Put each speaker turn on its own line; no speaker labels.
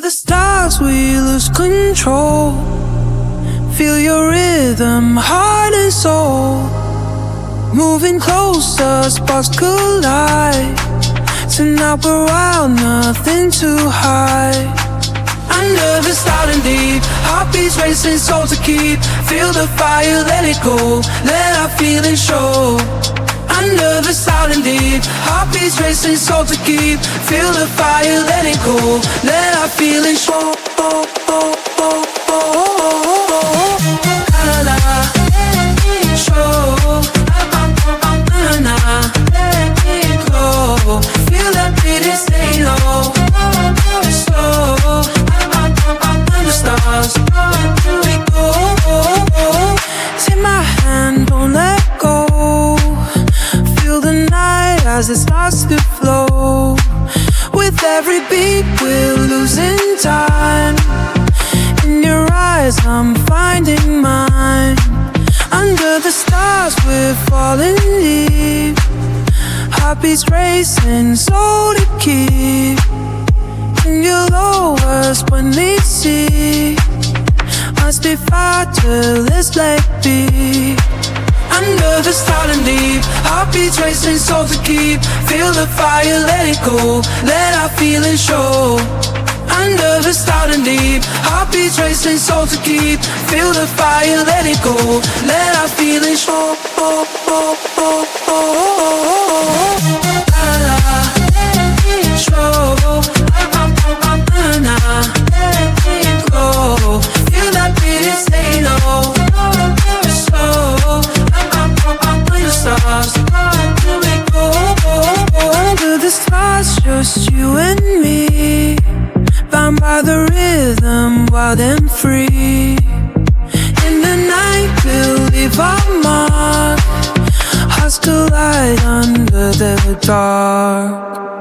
the stars we lose control. Feel your rhythm, heart and soul. Moving closer, sparks collide. Tonight we're wild, nothing to hide. Under the starting deep, heartbeats racing, soul to keep. Feel the fire, let it go, let our feelings show. Under the starting deep, heartbeats racing, soul to keep. Feel the fire, let it go, let our feelings show. As it starts to flow, with every beat we're losing time. In your eyes I'm finding mine. Under the stars we're falling deep. Heartbeats racing, soul to keep. In your lowest when we see, must be far till this lake be. Under the starting deep, heartbeats racing, soul to keep. Feel the fire, let it go, let our feelings show. Under the starting deep, heartbeats racing, soul to keep. Feel the fire, let it go, let our feelings show. Feel that beat and stay low. Under the stars, just you and me, bound by the rhythm, wild and free. In the night we'll leave our mark, hearts collide under the dark.